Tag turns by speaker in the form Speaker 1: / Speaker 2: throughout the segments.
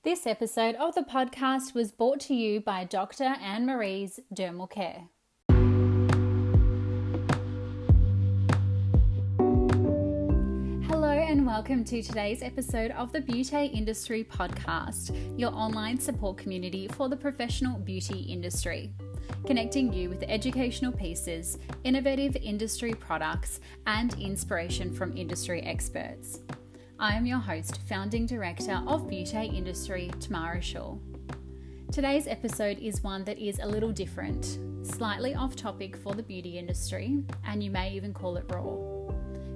Speaker 1: This episode of the podcast was brought to you by Dr Anne-Maries Dermal Care. Hello and welcome to today's episode of the Beauty Industry Podcast, your online support community for the professional beauty industry, connecting you with educational pieces, innovative industry products, and inspiration from industry experts. I am your host, founding director of Beauty Industry, Tamara Shaw. Today's episode is one that is a little different, slightly off topic for the beauty industry, and you may even call it raw.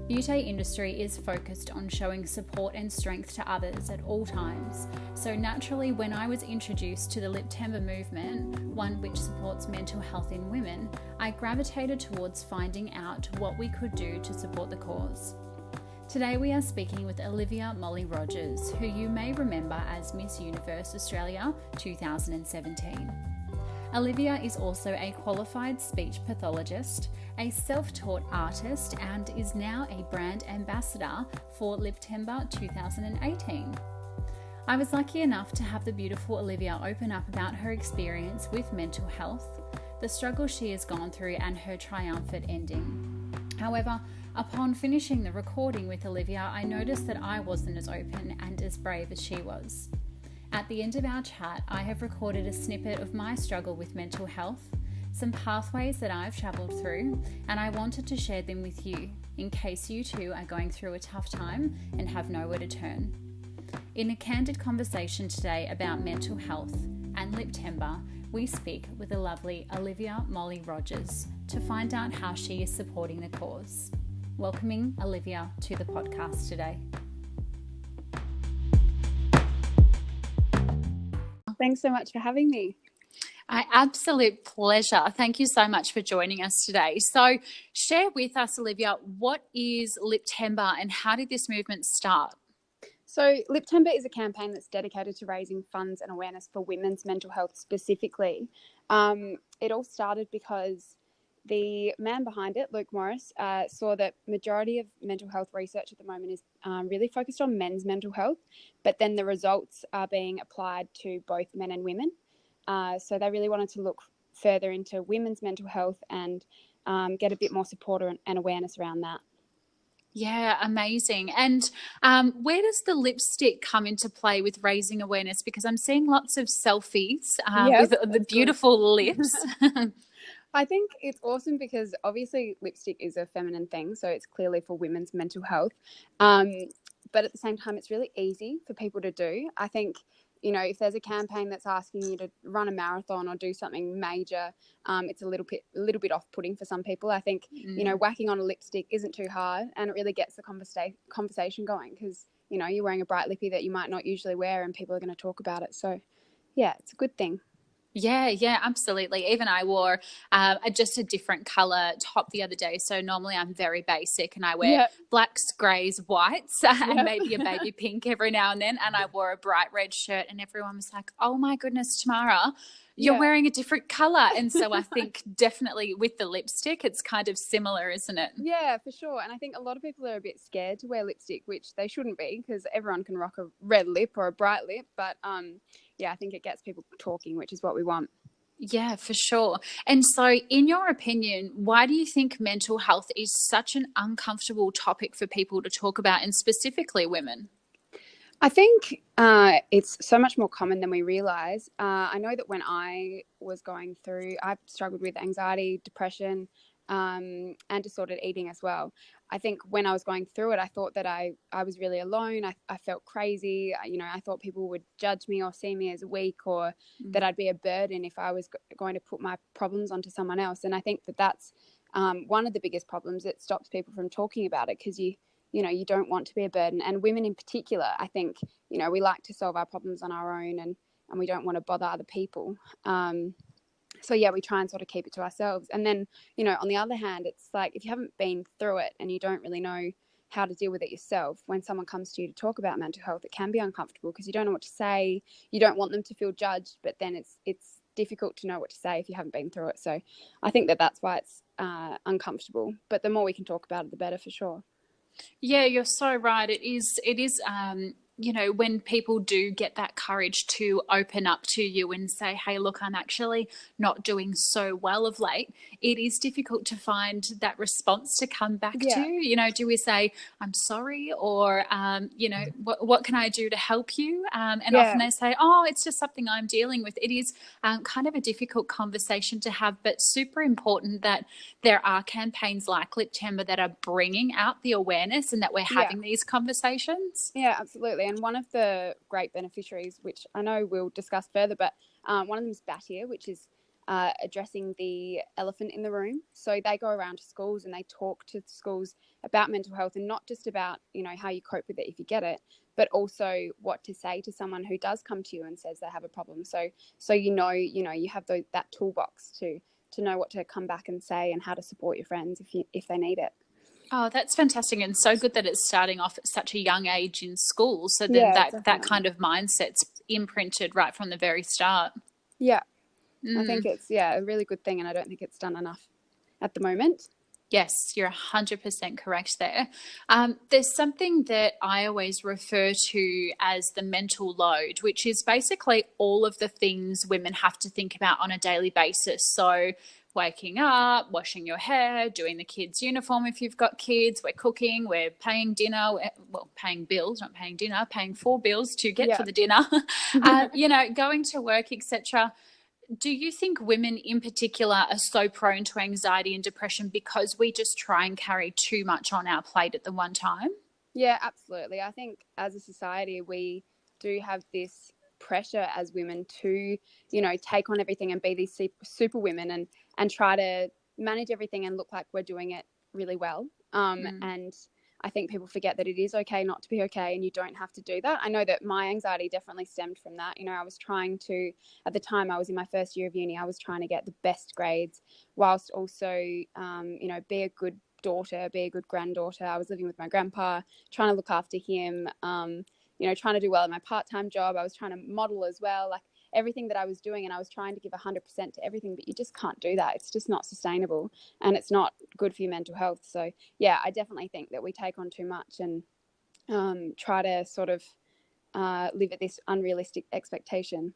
Speaker 1: Beauty industry is focused on showing support and strength to others at all times. So naturally, when I was introduced to the Liptember movement, one which supports mental health in women, I gravitated towards finding out what we could do to support the cause. Today we are speaking with Olivia Molly Rogers, who you may remember as Miss Universe Australia 2017. Olivia is also a qualified speech pathologist, a self-taught artist, and is now a brand ambassador for Liptember 2018. I was lucky enough to have the beautiful Olivia open up about her experience with mental health, the struggle she has gone through, and her triumphant ending. However, upon finishing the recording with Olivia, I noticed that I wasn't as open and as brave as she was. At the end of our chat, I have recorded a snippet of my struggle with mental health, some pathways that I've travelled through, and I wanted to share them with you in case you too are going through a tough time and have nowhere to turn. In a candid conversation today about mental health and Liptember, we speak with the lovely Olivia Molly Rogers to find out how she is supporting the cause. Welcoming Olivia to the podcast today.
Speaker 2: Thanks so much for having me.
Speaker 1: An absolute pleasure. Thank you so much for joining us today. So share with us, Olivia, what is Liptember and how did this movement start?
Speaker 2: So Liptember is a campaign that's dedicated to raising funds and awareness for women's mental health specifically. It all started because the man behind it, Luke Morris, saw that majority of mental health research at the moment is really focused on men's mental health, but then the results are being applied to both men and women. So they really wanted to look further into women's mental health and get a bit more support and awareness around that.
Speaker 1: Yeah, amazing. And where does the lipstick come into play with raising awareness? Because I'm seeing lots of selfies with the beautiful lips.
Speaker 2: I think it's awesome because obviously lipstick is a feminine thing, so it's clearly for women's mental health. But at the same time, it's really easy for people to do. I think, if there's a campaign that's asking you to run a marathon or do something major, it's a little bit off-putting for some people. I think, whacking on a lipstick isn't too hard, and it really gets the conversation going because, you're wearing a bright lippy that you might not usually wear and people are going to talk about it. So, yeah, it's a good thing.
Speaker 1: Yeah, absolutely. Even I wore just a different colour top the other day. So normally I'm very basic and I wear blacks, greys, whites, and maybe a baby pink every now and then. And I wore a bright red shirt and everyone was like, oh my goodness, Tamara, you're wearing a different colour. And so I think definitely with the lipstick, it's kind of similar, isn't it?
Speaker 2: Yeah, for sure. And I think a lot of people are a bit scared to wear lipstick, which they shouldn't be because everyone can rock a red lip or a bright lip. But I think it gets people talking, which is what we want.
Speaker 1: Yeah, for sure. And so in your opinion, why do you think mental health is such an uncomfortable topic for people to talk about, and specifically women?
Speaker 2: I think it's so much more common than we realise. I know that when I was going through, I struggled with anxiety, depression, and disordered eating as well. I think when I was going through it, I thought that I was really alone. I felt crazy. I thought people would judge me or see me as weak or that I'd be a burden if I was going to put my problems onto someone else. And I think that that's one of the biggest problems. It stops people from talking about it because you don't want to be a burden. And women in particular, I think, we like to solve our problems on our own and we don't want to bother other people. So we try and sort of keep it to ourselves. And then, on the other hand, it's like if you haven't been through it and you don't really know how to deal with it yourself, when someone comes to you to talk about mental health, it can be uncomfortable because you don't know what to say. You don't want them to feel judged, but then it's difficult to know what to say if you haven't been through it. So I think that's why it's uncomfortable. But the more we can talk about it, the better for sure.
Speaker 1: Yeah, you're so right. It is when people do get that courage to open up to you and say, hey, look, I'm actually not doing so well of late, it is difficult to find that response to come back to. Do we say, I'm sorry, or, what can I do to help you? And often they say, oh, it's just something I'm dealing with. It is kind of a difficult conversation to have, but super important that there are campaigns like Liptember that are bringing out the awareness and that we're having these conversations.
Speaker 2: Yeah, absolutely. And one of the great beneficiaries, which I know we'll discuss further, but one of them is Batyr, which is addressing the elephant in the room. So they go around to schools and they talk to schools about mental health, and not just about, how you cope with it if you get it, but also what to say to someone who does come to you and says they have a problem. So you have that toolbox to know what to come back and say and how to support your friends if they need it.
Speaker 1: Oh, that's fantastic, and so good that it's starting off at such a young age in school. So then that kind of mindset's imprinted right from the very start.
Speaker 2: Yeah, I think it's a really good thing, and I don't think it's done enough at the moment.
Speaker 1: Yes, you're 100% correct there. There's something that I always refer to as the mental load, which is basically all of the things women have to think about on a daily basis. So waking up, washing your hair, doing the kids' uniform if you've got kids, we're cooking, we're paying dinner, paying bills, not paying dinner, paying 4 bills to get to the dinner, going to work, etc. Do you think women in particular are so prone to anxiety and depression because we just try and carry too much on our plate at the one time?
Speaker 2: Yeah, absolutely. I think as a society, we do have this pressure as women to, take on everything and be these super women and try to manage everything and look like we're doing it really well. And I think people forget that it is okay not to be okay, and you don't have to do that. I know that my anxiety definitely stemmed from that. I was trying to, at the time I was in my first year of uni, I was trying to get the best grades whilst also, be a good daughter, be a good granddaughter. I was living with my grandpa, trying to look after him, trying to do well in my part-time job. I was trying to model as well, like everything that I was doing, and I was trying to give 100% to everything, but you just can't do that. It's just not sustainable, and it's not good for your mental health. So yeah, I definitely think that we take on too much and try to sort of live at this unrealistic expectation.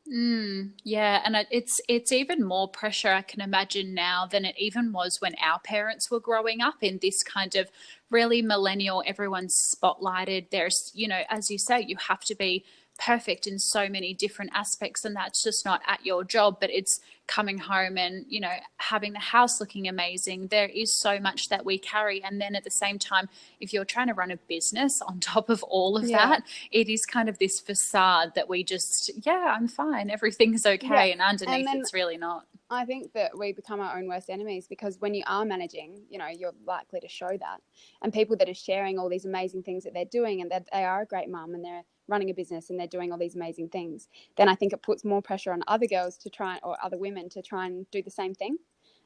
Speaker 1: Yeah, and it's even more pressure, I can imagine, now than it even was when our parents were growing up in this kind of really millennial, everyone's spotlighted. There's, as you say, you have to be perfect in so many different aspects, and that's just not at your job, but it's coming home and having the house looking amazing. There is so much that we carry, and then at the same time, if you're trying to run a business on top of all of that, it is kind of this facade that we just I'm fine, everything's okay, and underneath it's really not.
Speaker 2: I think that we become our own worst enemies, because when you are managing, you're likely to show that. And people that are sharing all these amazing things that they're doing, and that they are a great mum and they're running a business and they're doing all these amazing things, then I think it puts more pressure on other girls to try, or other women to try and do the same thing.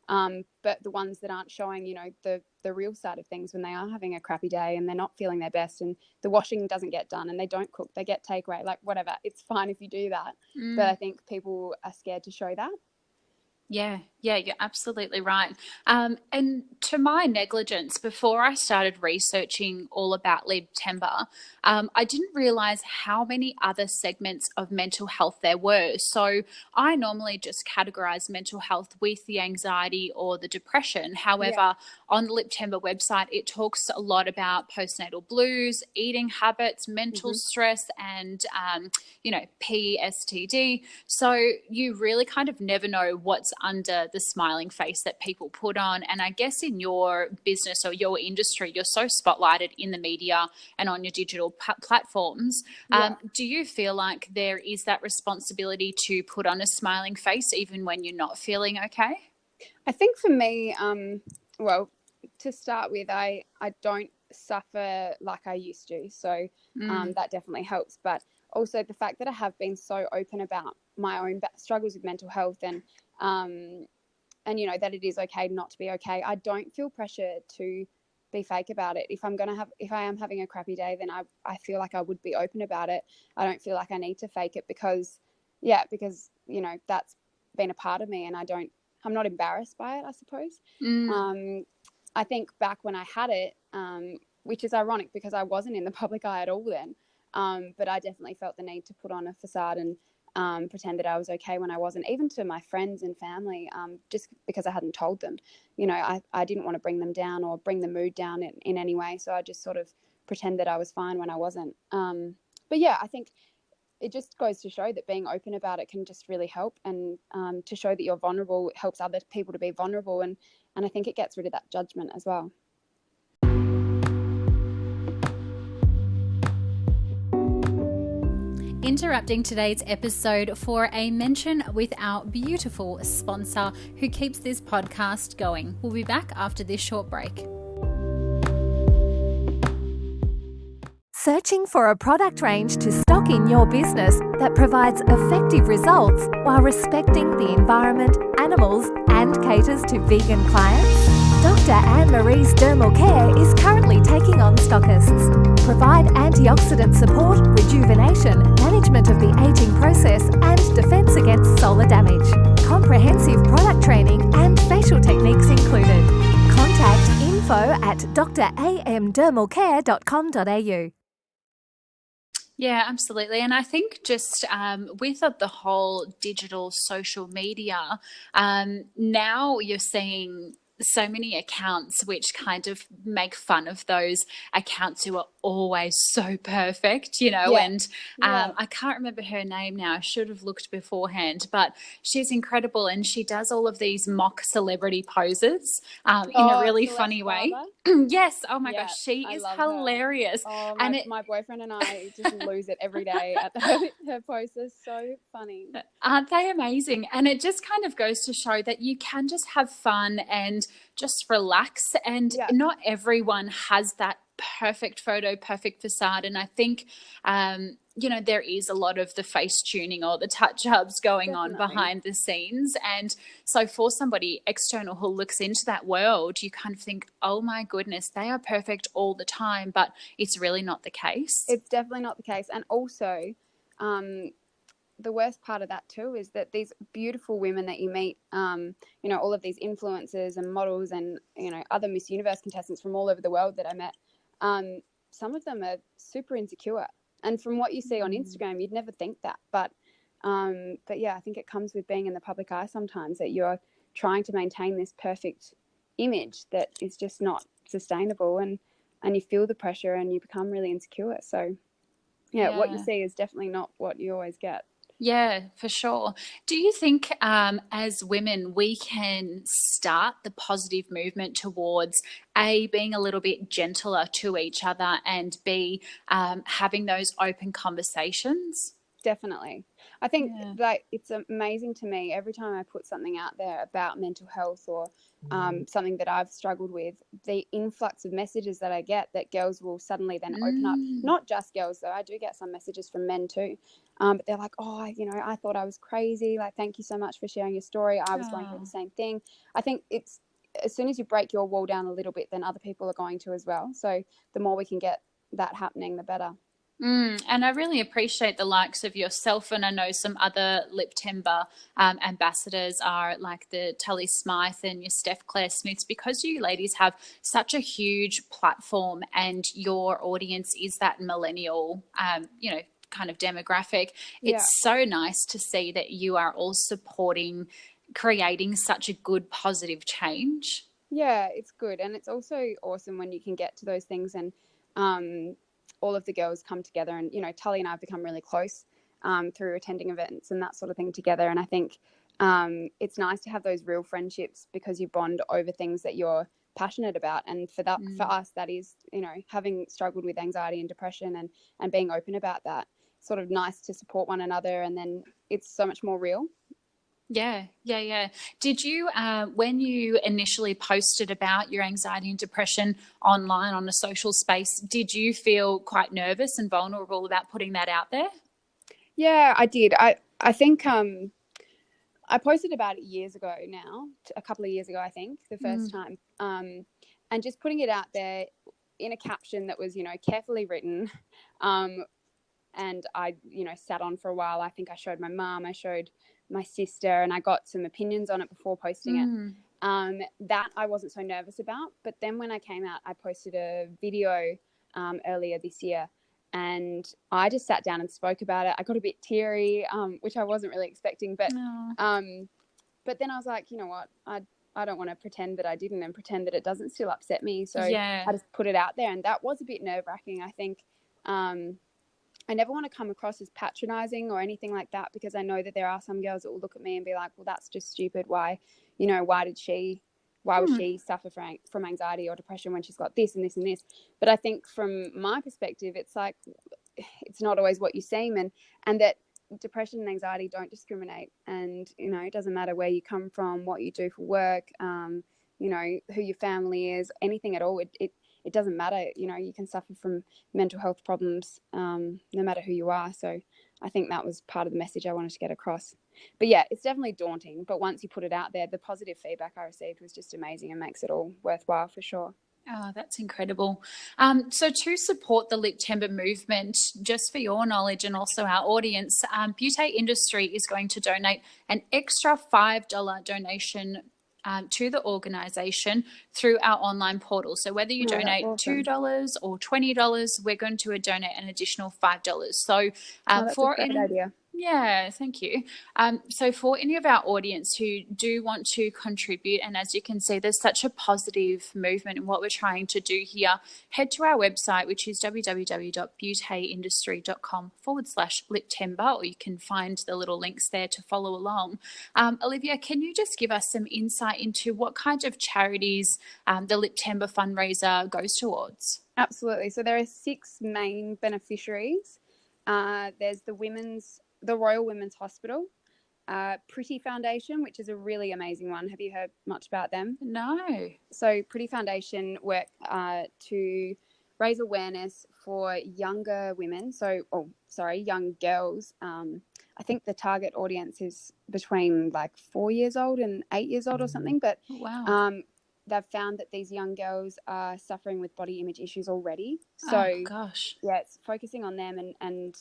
Speaker 2: But the ones that aren't showing, the real side of things, when they are having a crappy day and they're not feeling their best, and the washing doesn't get done and they don't cook, they get takeaway, like whatever, it's fine if you do that. But I think people are scared to show that.
Speaker 1: Yeah, you're absolutely right. And to my negligence, before I started researching all about Liptember, I didn't realise how many other segments of mental health there were. So I normally just categorise mental health with the anxiety or the depression. However, on the Liptember website, it talks a lot about postnatal blues, eating habits, mental stress, and, PSTD. So you really kind of never know what's under the smiling face that people put on. And I guess in your business or your industry, you're so spotlighted in the media and on your digital platforms. Do you feel like there is that responsibility to put on a smiling face even when you're not feeling okay?
Speaker 2: I think for me, to start with, I don't suffer like I used to. So that definitely helps. But also the fact that I have been so open about my own struggles with mental health, and that it is okay not to be okay. I don't feel pressure to be fake about it. If I am having a crappy day, then I feel like I would be open about it. I don't feel like I need to fake it because that's been a part of me, and I'm not embarrassed by it, I suppose. I think back when I had it, which is ironic because I wasn't in the public eye at all then. But I definitely felt the need to put on a facade and pretend that I was okay when I wasn't, even to my friends and family, just because I hadn't told them. I didn't want to bring them down or bring the mood down in any way. So I just sort of pretend that I was fine when I wasn't. But yeah, I think it just goes to show that being open about it can just really help, and to show that you're vulnerable helps other people to be vulnerable, and I think it gets rid of that judgment as well.
Speaker 1: Interrupting today's episode for a mention with our beautiful sponsor who keeps this podcast going. We'll be back after this short break.
Speaker 3: Searching for a product range to stock in your business that provides effective results while respecting the environment, animals, and caters to vegan clients? Dr Anne-Maries Dermal Care is currently taking on stockists. Provide antioxidant support, rejuvenation, management of the aging process, and defense against solar damage. Comprehensive product training and facial techniques included. Contact info@dramdermalcare.com.au.
Speaker 1: Yeah, absolutely. And I think just with the whole digital social media, now you're seeing so many accounts which kind of make fun of those accounts who are always so perfect, and I can't remember her name now. I should have looked beforehand, but she's incredible, and she does all of these mock celebrity poses in a really funny way. Yes. Oh my gosh, she is hilarious.
Speaker 2: Oh, my boyfriend and I just lose it every day at her posts. Are so funny.
Speaker 1: Aren't they amazing? And it just kind of goes to show that you can just have fun and just relax, and not everyone has that perfect photo, perfect facade. And I think there is a lot of the face tuning or the touch-ups going on behind the scenes. And so for somebody external who looks into that world, you kind of think, oh my goodness, they are perfect all the time, but it's really not the case.
Speaker 2: It's definitely not the case. And also the worst part of that too is that these beautiful women that you meet, all of these influencers and models and, other Miss Universe contestants from all over the world that I met, some of them are super insecure. And from what you see on Instagram, you'd never think that. But yeah, I think it comes with being in the public eye sometimes, that you're trying to maintain this perfect image that is just not sustainable, and you feel the pressure and you become really insecure. So what you see is definitely not what you always get.
Speaker 1: Yeah, for sure. Do you think as women we can start the positive movement towards A, being a little bit gentler to each other, and B, having those open conversations?
Speaker 2: Definitely. I think that it's amazing to me every time I put something out there about mental health or something that I've struggled with, the influx of messages that I get, that girls will suddenly then open up. Not just girls though, I do get some messages from men too, but they're like, oh, I thought I was crazy, like, thank you so much for sharing your story, I was going through the same thing. I think it's, as soon as you break your wall down a little bit, then other people are going to as well. So the more we can get that happening, the better.
Speaker 1: And I really appreciate the likes of yourself, and I know some other Liptember ambassadors are like the Tully Smythe and your Steph Claire Smiths, because you ladies have such a huge platform and your audience is that millennial, kind of demographic. It's so nice to see that you are all supporting creating such a good, positive change.
Speaker 2: Yeah, it's good. And it's also awesome when you can get to those things and all of the girls come together, and Tully and I have become really close through attending events and that sort of thing together. And I think it's nice to have those real friendships, because you bond over things that you're passionate about. And for us, that is, having struggled with anxiety and depression and being open about that, sort of nice to support one another, and then it's so much more real.
Speaker 1: Yeah. Did you, when you initially posted about your anxiety and depression online on a social space, did you feel quite nervous and vulnerable about putting that out there?
Speaker 2: Yeah, I did. I think I posted about it years ago now, a couple of years ago, I think, the first time. And just putting it out there in a caption that was, carefully written. And I, sat on for a while. I think I showed my mum, I showed my sister, and I got some opinions on it before posting it. That I wasn't so nervous about. But then when I came out, I posted a video earlier this year, And I just sat down and spoke about it. I got a bit teary, which I wasn't really expecting. But then I was like, you know what? I don't want to pretend that I didn't and pretend that it doesn't still upset me. So I just put it out there. And that was a bit nerve-wracking. I think I never want to come across as patronizing or anything like that, because I know that there are some girls that will look at me and be like, well, that's just stupid. Why would she suffer from anxiety or depression when she's got this and this and this? But I think from my perspective, it's like, it's not always what you seem, and that depression and anxiety don't discriminate. And, it doesn't matter where you come from, what you do for work, who your family is, anything at all. It doesn't matter. You can suffer from mental health problems, no matter who you are. So I think that was part of the message I wanted to get across. But yeah, it's definitely daunting. But once you put it out there, the positive feedback I received was just amazing and makes it all worthwhile for sure.
Speaker 1: Oh, that's incredible. So to support the Liptember movement, just for your knowledge and also our audience, Batyr Industry is going to donate an extra $5 donation to the organisation through our online portal. So whether you donate $2 or $20, we're going to donate an additional $5. So
Speaker 2: that's a great idea.
Speaker 1: Yeah, thank you. So for any of our audience who do want to contribute, and as you can see, there's such a positive movement in what we're trying to do here, head to our website, which is www.batyindustry.com/Liptember, or you can find the little links there to follow along. Olivia, can you just give us some insight into what kind of charities the Liptember fundraiser goes towards?
Speaker 2: Absolutely. So there are 6 main beneficiaries. There's the Royal Women's Hospital, Pretty Foundation, which is a really amazing one. Have you heard much about them?
Speaker 1: No.
Speaker 2: So Pretty Foundation work to raise awareness for younger women. Young girls. I think the target audience is between like 4 years old and 8 years old or something. But they've found that these young girls are suffering with body image issues already. So, it's focusing on them and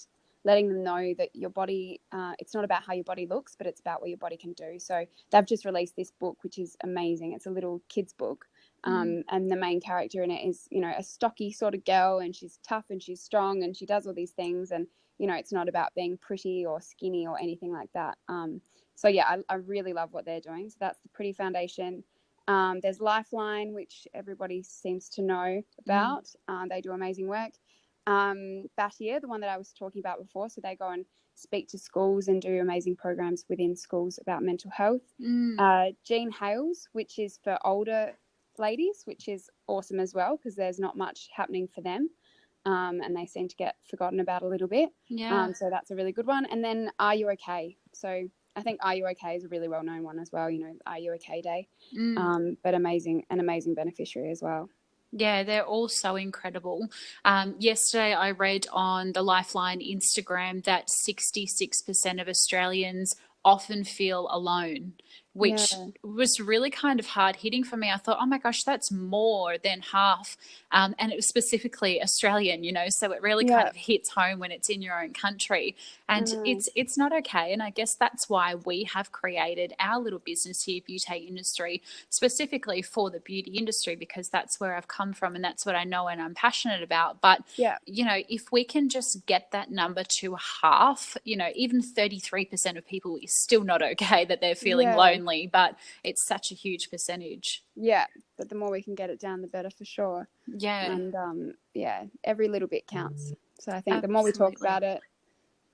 Speaker 2: letting them know that your body, it's not about how your body looks, but it's about what your body can do. So they've just released this book, which is amazing. It's a little kid's book. And the main character in it is, a stocky sort of girl, and she's tough and she's strong and she does all these things. And, it's not about being pretty or skinny or anything like that. I really love what they're doing. So that's the Pretty Foundation. There's Lifeline, which everybody seems to know about. They do amazing work. Batyr, the one that I was talking about before, so they go and speak to schools and do amazing programs within schools about mental health. Jean Hales, which is for older ladies, which is awesome as well, because there's not much happening for them, and they seem to get forgotten about a little bit. So that's a really good one. And then Are You OK? So I think Are You OK is a really well-known one as well, Are You OK Day, but an amazing beneficiary as well.
Speaker 1: Yeah, they're all so incredible. Yesterday I read on the Lifeline Instagram that 66% of Australians often feel alone, which was really kind of hard hitting for me. I thought, oh my gosh, that's more than half. And it was specifically Australian, so it really kind of hits home when it's in your own country. And it's not okay. And I guess that's why we have created our little business here, Batyr Industry, specifically for the beauty industry, because that's where I've come from and that's what I know and I'm passionate about. But, if we can just get that number to half, even 33% of people is still not okay that they're feeling lonely, but it's such a huge percentage.
Speaker 2: Yeah, but the more we can get it down, the better for sure.
Speaker 1: Yeah.
Speaker 2: And, every little bit counts. So I think the more we talk about it,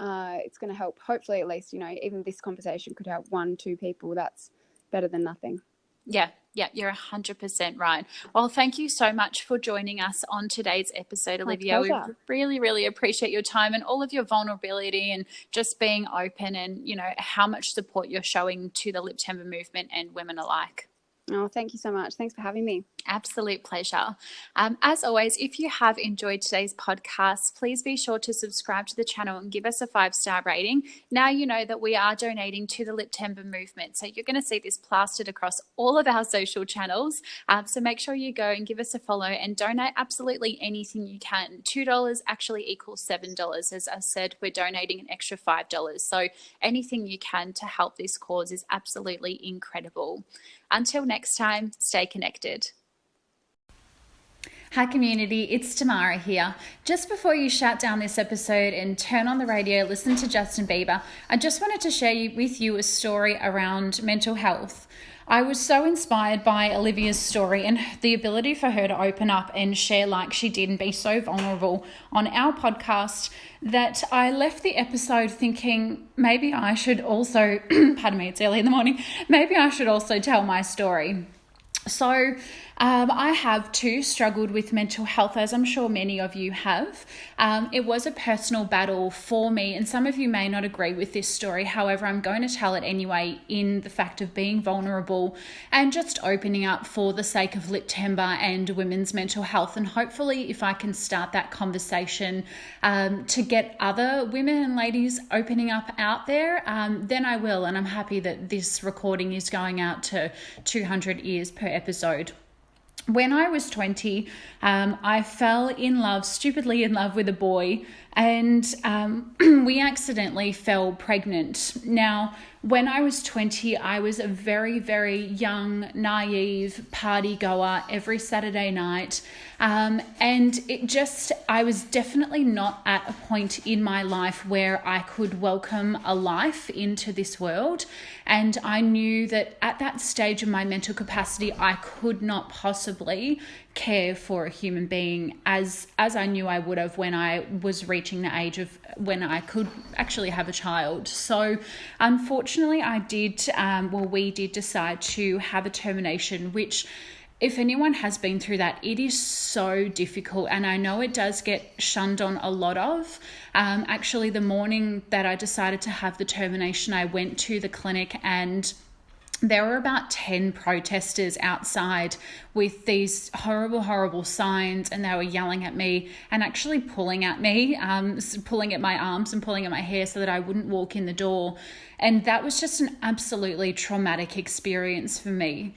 Speaker 2: it's going to help. Hopefully, at least, even this conversation could help 1-2 people. That's better than nothing.
Speaker 1: Yeah, you're 100% right. Well, thank you so much for joining us on today's episode, Olivia. We really, really appreciate your time and all of your vulnerability and just being open and, how much support you're showing to the Liptember movement and women alike.
Speaker 2: Oh, thank you so much. Thanks for having me.
Speaker 1: Absolute pleasure. As always, if you have enjoyed today's podcast, please be sure to subscribe to the channel and give us a 5-star rating. Now you know that we are donating to the Liptember movement. So you're going to see this plastered across all of our social channels. So make sure you go and give us a follow and donate absolutely anything you can. $2 actually equals $7. As I said, we're donating an extra $5. So anything you can to help this cause is absolutely incredible. Until next time, stay connected. Hi community, it's Tamara here. Just before you shut down this episode and turn on the radio, listen to Justin Bieber, I just wanted to share with you a story around mental health. I was so inspired by Olivia's story and the ability for her to open up and share like she did and be so vulnerable on our podcast that I left the episode thinking maybe I should also, pardon me, it's early in the morning, maybe I should also tell my story. So I have too struggled with mental health, as I'm sure many of you have. It was a personal battle for me, and some of you may not agree with this story. However, I'm going to tell it anyway in the fact of being vulnerable and just opening up for the sake of Liptember and women's mental health. And hopefully if I can start that conversation to get other women and ladies opening up out there, then I will. And I'm happy that this recording is going out to 200 ears per episode. When I was 20, I fell stupidly in love with a boy, and we accidentally fell pregnant. Now, when I was 20, I was a very, very young, naive party goer every Saturday night. And I was definitely not at a point in my life where I could welcome a life into this world. And I knew that at that stage of my mental capacity, I could not possibly care for a human being as I knew I would have when I was reaching the age of when I could actually have a child. So unfortunately we did decide to have a termination, which if anyone has been through that, it is so difficult. And I know it does get shunned on a lot of. Actually, the morning that I decided to have the termination, I went to the clinic and there were about 10 protesters outside with these horrible, horrible signs, and they were yelling at me and actually pulling at me, pulling at my arms and pulling at my hair so that I wouldn't walk in the door. And that was just an absolutely traumatic experience for me.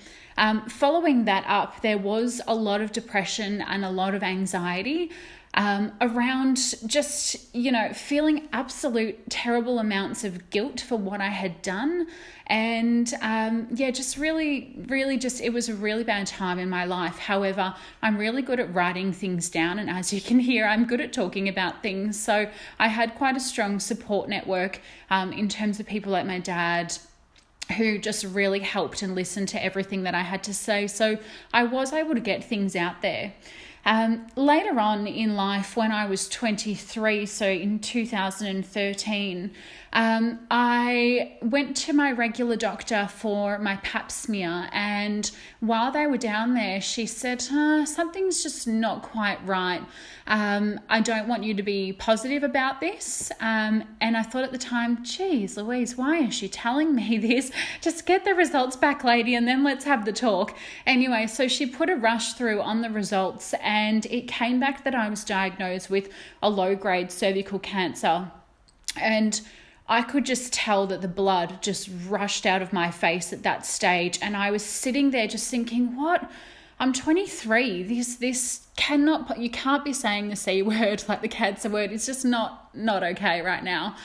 Speaker 1: Following that up, there was a lot of depression and a lot of anxiety around just, feeling absolute terrible amounts of guilt for what I had done. And just really, it was a really bad time in my life. However, I'm really good at writing things down. And as you can hear, I'm good at talking about things. So I had quite a strong support network in terms of people like my dad, who just really helped and listened to everything that I had to say. So I was able to get things out there. Later on in life, when I was 23, so in 2013, I went to my regular doctor for my pap smear, and while they were down there, she said, something's just not quite right. I don't want you to be positive about this. And I thought at the time, geez, Louise, why is she telling me this? Just get the results back, lady, and then let's have the talk. Anyway, so she put a rush through on the results, and it came back that I was diagnosed with a low-grade cervical cancer. And I could just tell that the blood just rushed out of my face at that stage. And I was sitting there just thinking, what? I'm 23. This cannot, you can't be saying the C word, like the cancer word. It's just not okay right now.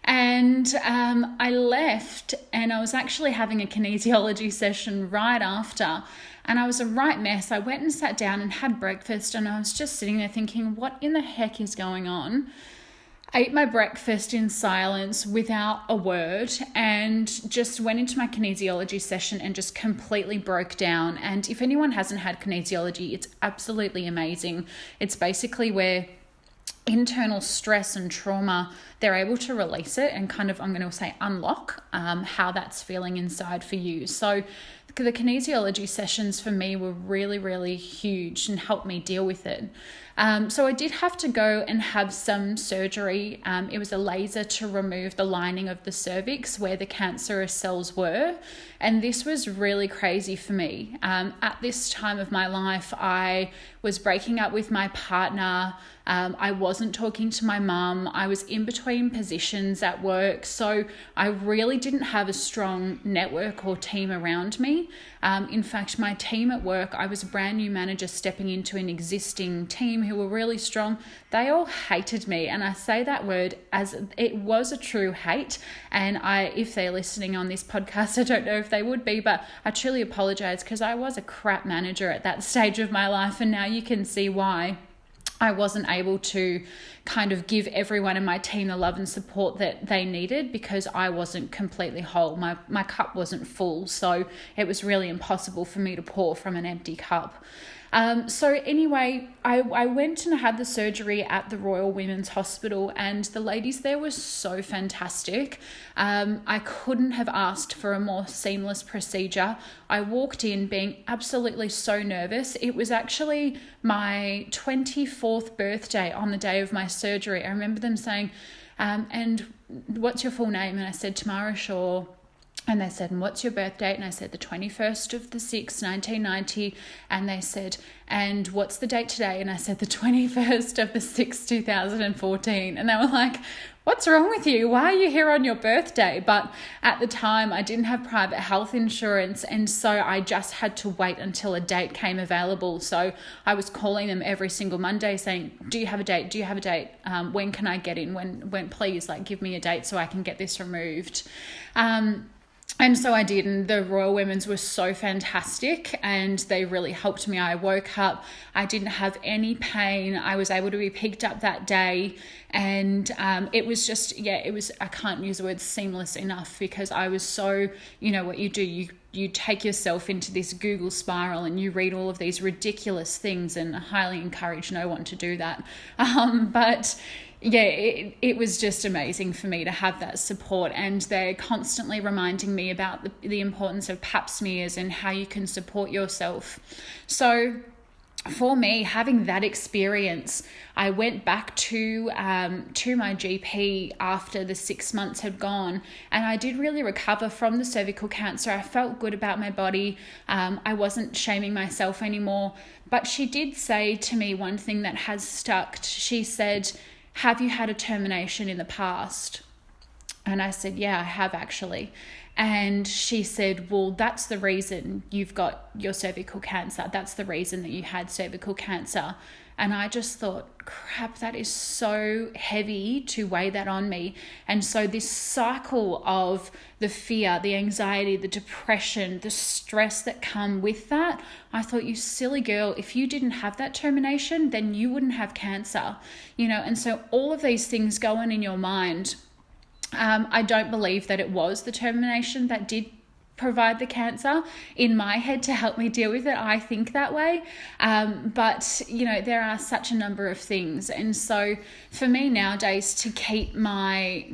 Speaker 1: And I left, and I was actually having a kinesiology session right after, and I was a right mess. I went and sat down and had breakfast, and I was just sitting there thinking, what in the heck is going on? I ate my breakfast in silence without a word and just went into my kinesiology session and just completely broke down. And if anyone hasn't had kinesiology, it's absolutely amazing. It's basically where internal stress and trauma, they're able to release it and kind of, I'm going to say, unlock how that's feeling inside for you. So the kinesiology sessions for me were really, really huge and helped me deal with it. So I did have to go and have some surgery. It was a laser to remove the lining of the cervix where the cancerous cells were. And this was really crazy for me. At this time of my life, I was breaking up with my partner. I wasn't talking to my mum. I was in between positions at work. So I really didn't have a strong network or team around me. In fact, my team at work, I was a brand new manager stepping into an existing team who were really strong. They all hated me. And I say that word as it was a true hate. And if they're listening on this podcast, I don't know if they would be, but I truly apologize because I was a crap manager at that stage of my life. And now you can see why I wasn't able to kind of give everyone in my team the love and support that they needed because I wasn't completely whole. My cup wasn't full, so it was really impossible for me to pour from an empty cup. So anyway, I went and had the surgery at the Royal Women's Hospital, and the ladies there were so fantastic. I couldn't have asked for a more seamless procedure. I walked in being absolutely so nervous. It was actually my 24th birthday on the day of my surgery. I remember them saying, and what's your full name? And I said, Tamara Shaw. And they said, and what's your birth date? And I said, the 21st of the 6th, 1990. And they said, and what's the date today? And I said, the 21st of the 6th, 2014. And they were like, what's wrong with you? Why are you here on your birthday? But at the time, I didn't have private health insurance. And so I just had to wait until a date came available. So I was calling them every single Monday saying, do you have a date? Do you have a date? When can I get in? When please, give me a date so I can get this removed. And so I did, and the Royal Women's were so fantastic and they really helped me. I woke up, I didn't have any pain. I was able to be picked up that day, and it was just, I can't use the word seamless enough because I was so, what you do, you take yourself into this Google spiral and you read all of these ridiculous things, and I highly encourage no one to do that. But it was just amazing for me to have that support, and they're constantly reminding me about the importance of pap smears and how you can support yourself. So for me, having that experience, I went back to my GP after the 6 months had gone, and I did really recover from the cervical cancer. I felt good about my body. I wasn't shaming myself anymore, but she did say to me one thing that has stuck. She said, have you had a termination in the past? And I said, yeah, I have actually. And she said, well, that's the reason you've got your cervical cancer. That's the reason that you had cervical cancer. And I just thought, crap, that is so heavy to weigh that on me. And so this cycle of the fear, the anxiety, the depression, the stress that come with that, I thought, you silly girl, if you didn't have that termination, then you wouldn't have cancer, and so all of these things go on in your mind. I don't believe that it was the termination that did provide the cancer in my head to help me deal with it. I think that way. But there are such a number of things. And so for me nowadays, to keep my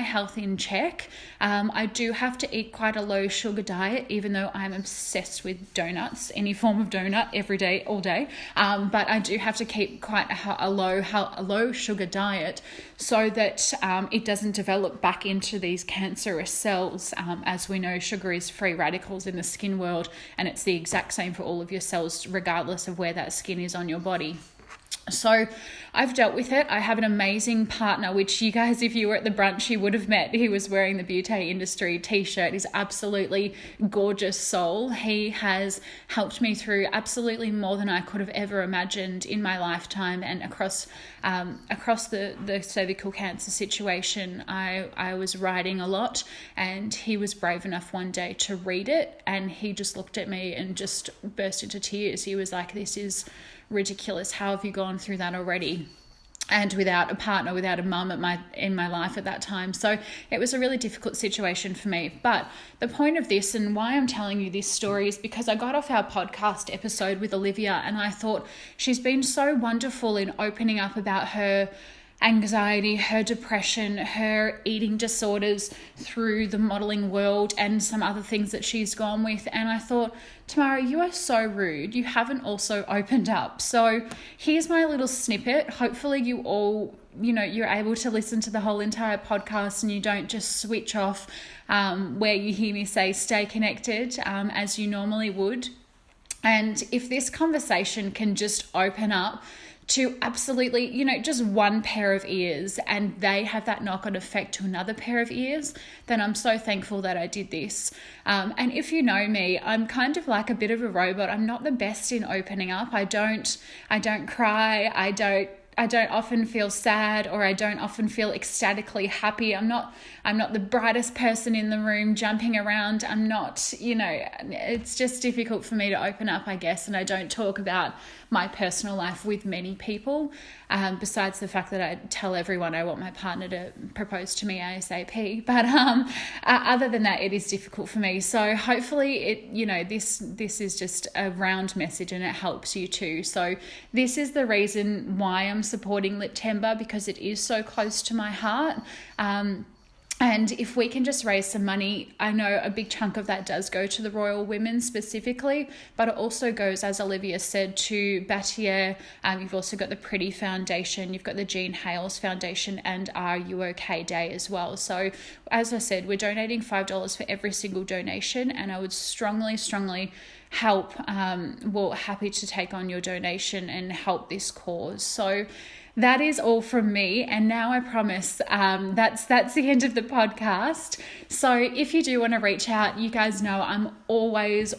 Speaker 1: health in check, I do have to eat quite a low sugar diet, even though I'm obsessed with donuts, any form of donut every day, all day. But I do have to keep quite a low sugar diet so that it doesn't develop back into these cancerous cells. As we know, sugar is free radicals in the skin world, and it's the exact same for all of your cells, regardless of where that skin is on your body. So I've dealt with it. I have an amazing partner, which you guys, if you were at the brunch, you would have met. He was wearing the Beauty Industry t-shirt. He's absolutely gorgeous soul. He has helped me through absolutely more than I could have ever imagined in my lifetime. And across the cervical cancer situation, I was writing a lot, and he was brave enough one day to read it, and he just looked at me and just burst into tears. He was like, this is ridiculous. How have you gone through that already? And without a partner, without a mum in my life at that time. So it was a really difficult situation for me. But the point of this, and why I'm telling you this story, is because I got off our podcast episode with Olivia, and I thought she's been so wonderful in opening up about her anxiety, her depression, her eating disorders through the modelling world, and some other things that she's gone with. And I thought, Tamara, you are so rude. You haven't also opened up. So here's my little snippet. Hopefully you all, you're able to listen to the whole entire podcast and you don't just switch off where you hear me say stay connected as you normally would. And if this conversation can just open up to absolutely, you know, just one pair of ears, and they have that knock-on effect to another pair of ears, then I'm so thankful that I did this. And if you know me, I'm kind of like a bit of a robot. I'm not the best in opening up. I don't cry. I don't often feel sad, or I don't often feel ecstatically happy. I'm not the brightest person in the room jumping around. I'm not, you know, it's just difficult for me to open up, I guess. And I don't talk about my personal life with many people, besides the fact that I tell everyone I want my partner to propose to me ASAP. But other than that, it is difficult for me. So hopefully it, you know, this is just a round message and it helps you too. So this is the reason why I'm supporting Liptember, because it is so close to my heart. And if we can just raise some money, I know a big chunk of that does go to the Royal Women's specifically, but it also goes, as Olivia said, to Batyr. You've also got the Pretty Foundation, you've got the Jean Hales Foundation, and RUOK Day as well. So as I said, we're donating $5 for every single donation, and I would strongly help, happy to take on your donation and help this cause. So that is all from me, and now I promise that's the end of the podcast. So if you do want to reach out, you guys know I'm always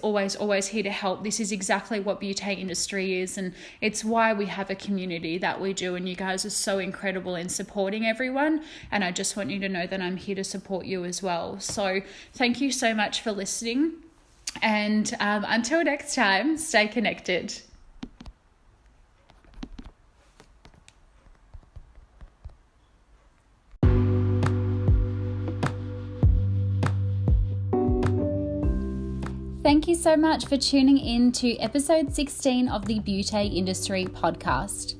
Speaker 1: here to help. This is exactly what beauty industry is, and it's why we have a community that we do, and you guys are so incredible in supporting everyone, and I just want you to know that I'm here to support you as well. So thank you so much for listening, and until next time, stay connected. Thank you so much for tuning in to episode 16 of the Beauty Industry podcast.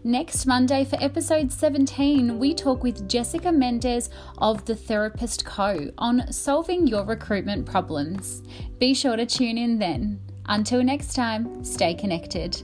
Speaker 1: Next Monday for episode 17, we talk with Jessica Mendez of The Therapist Co. on solving your recruitment problems. Be sure to tune in then. Until next time, stay connected.